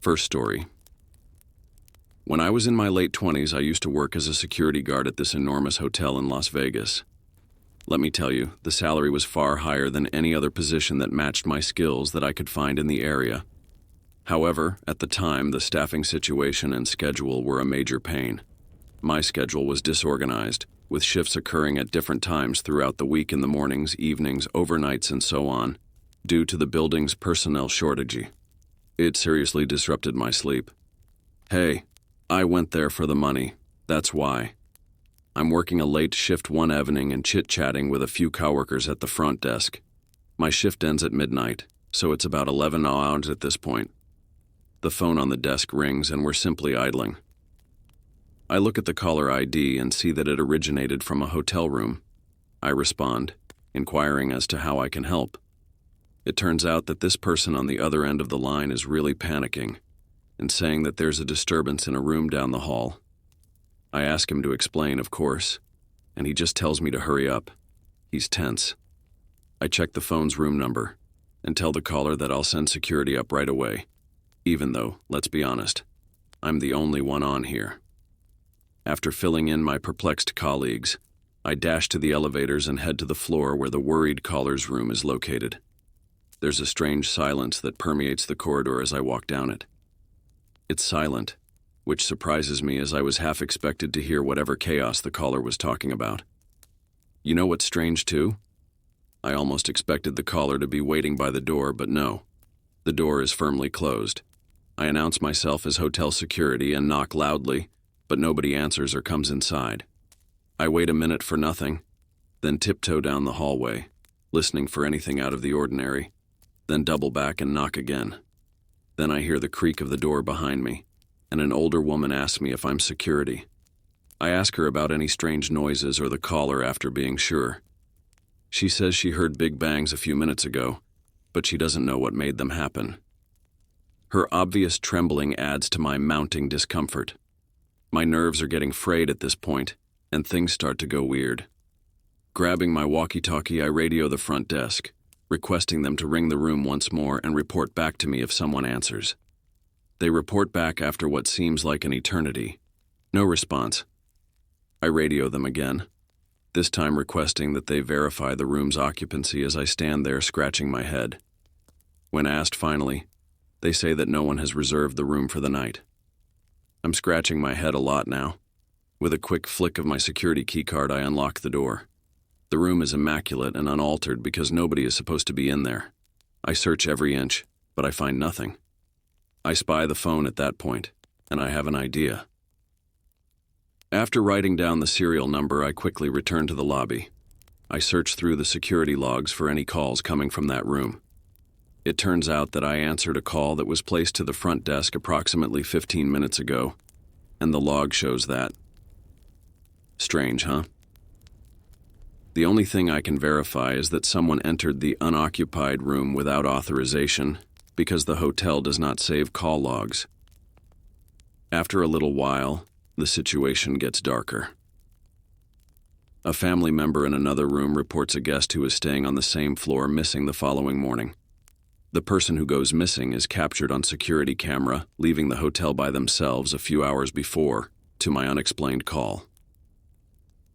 First story. When I was in my late 20s, I used to work as a security guard at this enormous hotel in Las Vegas. Let me tell you, the salary was far higher than any other position that matched my skills that I could find in the area. However, at the time, the staffing situation and schedule were a major pain. My schedule was disorganized, with shifts occurring at different times throughout the week in the mornings, evenings, overnights, and so on, due to the building's personnel shortage. It seriously disrupted my sleep. Hey, I went there for the money, that's why. I'm working a late shift one evening and chit-chatting with a few coworkers at the front desk. My shift ends at midnight, so it's about 11 hours at this point. The phone on the desk rings and we're simply idling. I look at the caller ID and see that it originated from a hotel room. I respond, inquiring as to how I can help. It turns out that this person on the other end of the line is really panicking and saying that there's a disturbance in a room down the hall. I ask him to explain, of course, and he just tells me to hurry up. He's tense. I check the phone's room number and tell the caller that I'll send security up right away, even though, let's be honest, I'm the only one on here. After filling in my perplexed colleagues, I dash to the elevators and head to the floor where the worried caller's room is located. There's a strange silence that permeates the corridor as I walk down it. It's silent, which surprises me as I was half expected to hear whatever chaos the caller was talking about. You know what's strange too? I almost expected the caller to be waiting by the door, but no. The door is firmly closed. I announce myself as hotel security and knock loudly, but nobody answers or comes inside. I wait a minute for nothing, then tiptoe down the hallway, listening for anything out of the ordinary, then double back and knock again. Then I hear the creak of the door behind me, and an older woman asks me if I'm security. I ask her about any strange noises or the caller after being sure. She says she heard big bangs a few minutes ago, but she doesn't know what made them happen. Her obvious trembling adds to my mounting discomfort. My nerves are getting frayed at this point, and things start to go weird. Grabbing my walkie-talkie, I radio the front desk, requesting them to ring the room once more and report back to me if someone answers. They report back after what seems like an eternity. No response. I radio them again, this time requesting that they verify the room's occupancy as I stand there scratching my head. When asked finally, they say that no one has reserved the room for the night. I'm scratching my head a lot now. With a quick flick of my security keycard, I unlock the door. The room is immaculate and unaltered because nobody is supposed to be in there. I search every inch, but I find nothing. I spy the phone at that point, and I have an idea. After writing down the serial number, I quickly return to the lobby. I search through the security logs for any calls coming from that room. It turns out that I answered a call that was placed to the front desk approximately 15 minutes ago, and the log shows that. Strange, huh? The only thing I can verify is that someone entered the unoccupied room without authorization because the hotel does not save call logs. After a little while, the situation gets darker. A family member in another room reports a guest who is staying on the same floor missing the following morning. The person who goes missing is captured on security camera, leaving the hotel by themselves a few hours before, to my unexplained call.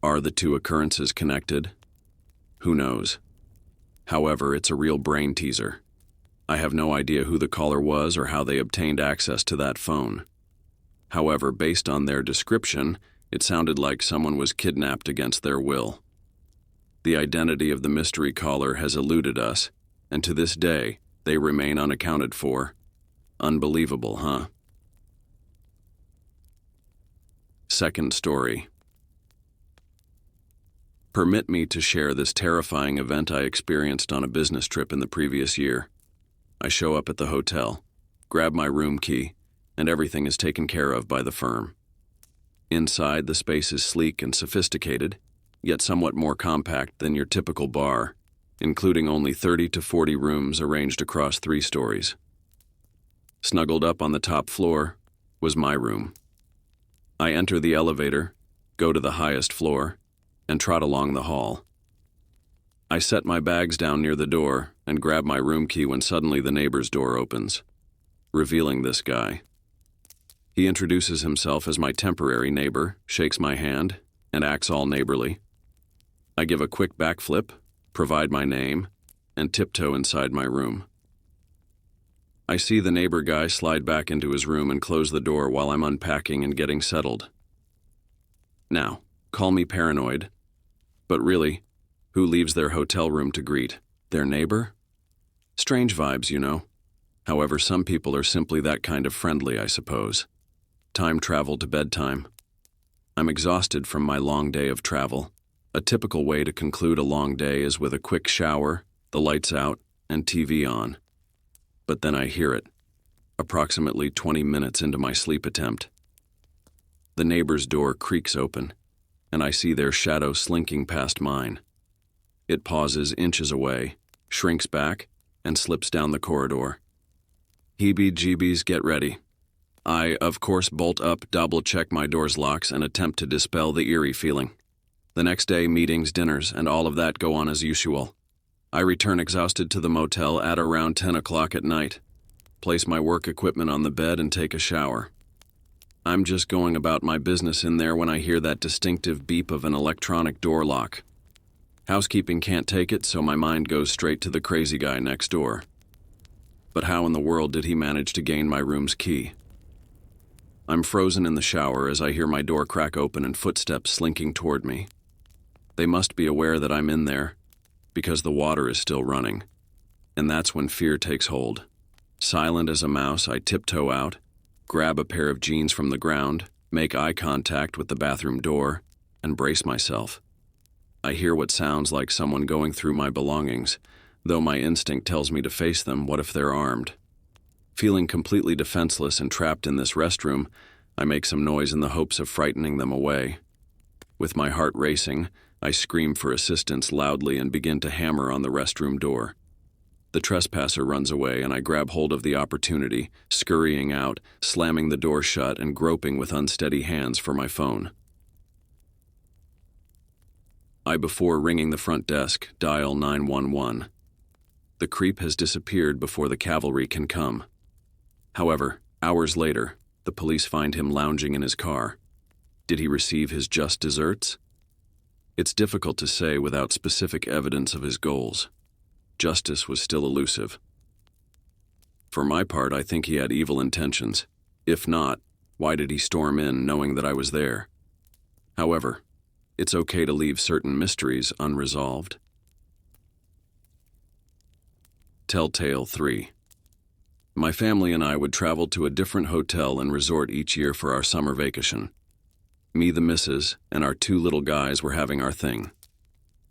Are the two occurrences connected? Who knows? However, it's a real brain teaser. I have no idea who the caller was or how they obtained access to that phone. However, based on their description, it sounded like someone was kidnapped against their will. The identity of the mystery caller has eluded us, and to this day, they remain unaccounted for. Unbelievable, huh? Second story. Permit me to share this terrifying event I experienced on a business trip in the previous year. I show up at the hotel, grab my room key, and everything is taken care of by the firm. Inside, the space is sleek and sophisticated, yet somewhat more compact than your typical bar, including only 30 to 40 rooms arranged across 3 stories. Snuggled up on the top floor was my room. I enter the elevator, go to the highest floor, and trot along the hall. I set my bags down near the door and grab my room key when suddenly the neighbor's door opens. revealing this guy. He introduces himself as my temporary neighbor, shakes my hand, and acts all neighborly. I give a quick backflip, provide my name, and tiptoe inside my room. I see the neighbor guy slide back into his room and close the door while I'm unpacking and getting settled. Now, call me paranoid, but really, who leaves their hotel room to greet their neighbor? Strange vibes, you know. However, some people are simply that kind of friendly, I suppose. Time travel to bedtime. I'm exhausted from my long day of travel. A typical way to conclude a long day is with a quick shower, the lights out, and TV on. But then I hear it, approximately 20 minutes into my sleep attempt. The neighbor's door creaks open, and I see their shadow slinking past mine. It pauses inches away, shrinks back, and slips down the corridor. Heebie-jeebies, get ready. I, of course, bolt up, double-check my door's locks, and attempt to dispel the eerie feeling. The next day, meetings, dinners, and all of that go on as usual. I return exhausted to the motel at around 10 o'clock at night, place my work equipment on the bed, and take a shower. I'm just going about my business in there when I hear that distinctive beep of an electronic door lock. Housekeeping can't take it, so my mind goes straight to the crazy guy next door. But how in the world did he manage to gain my room's key? I'm frozen in the shower as I hear my door crack open and footsteps slinking toward me. They must be aware that I'm in there, because the water is still running. And that's when fear takes hold. Silent as a mouse, I tiptoe out, grab a pair of jeans from the ground, make eye contact with the bathroom door, and brace myself. I hear what sounds like someone going through my belongings, though my instinct tells me to face them. What if they're armed? Feeling completely defenseless and trapped in this restroom, I make some noise in the hopes of frightening them away. With my heart racing, I scream for assistance loudly and begin to hammer on the restroom door. The trespasser runs away and I grab hold of the opportunity, scurrying out, slamming the door shut and groping with unsteady hands for my phone. Before ringing the front desk, dial 911. The creep has disappeared before the cavalry can come. However, hours later, the police find him lounging in his car. Did he receive his just desserts? It's difficult to say without specific evidence of his goals. Justice was still elusive. For my part, I think he had evil intentions. If not, why did he storm in knowing that I was there? However, it's okay to leave certain mysteries unresolved. Telltale 3. My family and I would travel to a different hotel and resort each year for our summer vacation. Me, the missus, and our 2 little guys were having our thing.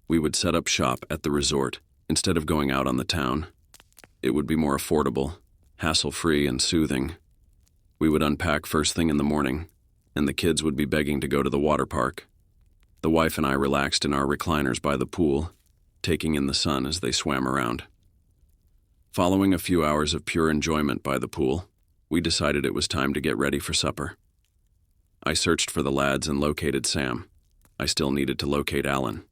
We would set up shop at the resort instead of going out on the town. It would be more affordable, hassle-free, and soothing. We would unpack first thing in the morning, and the kids would be begging to go to the water park. The wife and I relaxed in our recliners by the pool, taking in the sun as they swam around. Following a few hours of pure enjoyment by the pool, we decided it was time to get ready for supper. I searched for the lads and located Sam. I still needed to locate Alan.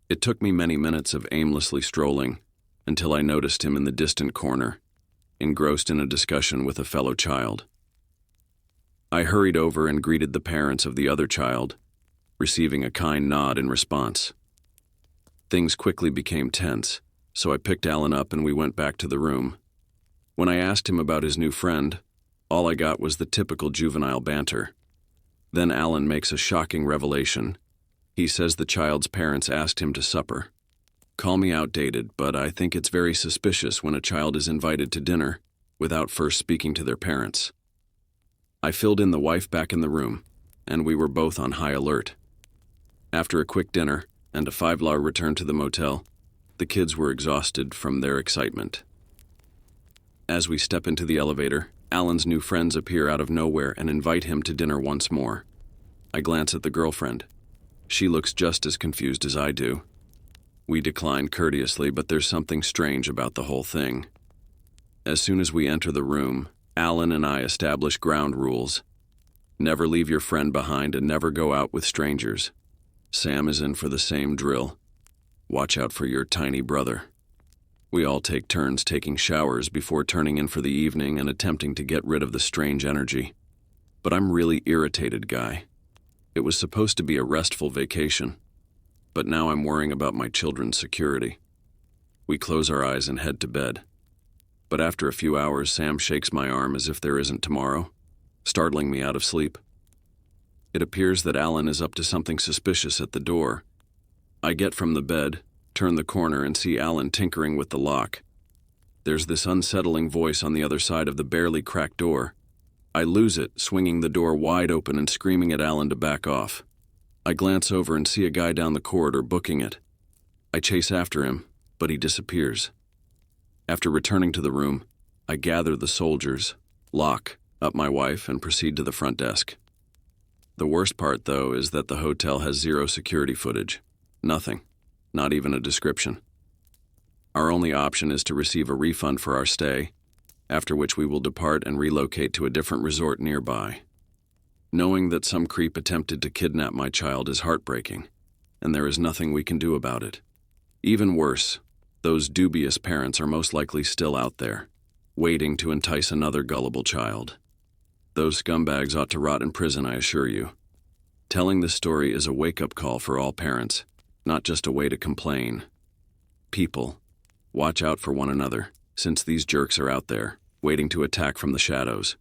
It took me many minutes of aimlessly strolling until I noticed him in the distant corner, engrossed in a discussion with a fellow child. I hurried over and greeted the parents of the other child, receiving a kind nod in response. Things quickly became tense, so I picked Alan up and we went back to the room. When I asked him about his new friend, all I got was the typical juvenile banter. Then Alan makes a shocking revelation. He says the child's parents asked him to supper. Call me outdated, but I think it's very suspicious when a child is invited to dinner without first speaking to their parents. I filled in the wife back in the room, and we were both on high alert. After a quick dinner and a $5 return to the motel, the kids were exhausted from their excitement. As we step into the elevator, Alan's new friends appear out of nowhere and invite him to dinner once more. I glance at the girlfriend. She looks just as confused as I do. We decline courteously, but there's something strange about the whole thing. As soon as we enter the room, Alan and I establish ground rules. Never leave your friend behind and never go out with strangers. Sam is in for the same drill. Watch out for your tiny brother. We all take turns taking showers before turning in for the evening and attempting to get rid of the strange energy. But I'm really irritated, Guy. It was supposed to be a restful vacation, but now I'm worrying about my children's security. We close our eyes and head to bed. But after a few hours, Sam shakes my arm as if there isn't tomorrow, startling me out of sleep. It appears that Alan is up to something suspicious at the door. I get from the bed, turn the corner, and see Alan tinkering with the lock. There's this unsettling voice on the other side of the barely cracked door. I lose it, swinging the door wide open and screaming at Alan to back off. I glance over and see a guy down the corridor booking it. I chase after him, but he disappears. After returning to the room, I gather the soldiers, lock up my wife, and proceed to the front desk. The worst part, though, is that the hotel has zero security footage. Nothing. Not even a description. Our only option is to receive a refund for our stay, after which we will depart and relocate to a different resort nearby. Knowing that some creep attempted to kidnap my child is heartbreaking, and there is nothing we can do about it. Even worse, those dubious parents are most likely still out there, waiting to entice another gullible child. Those scumbags ought to rot in prison, I assure you. Telling this story is a wake-up call for all parents, not just a way to complain. People, watch out for one another, since these jerks are out there, waiting to attack from the shadows.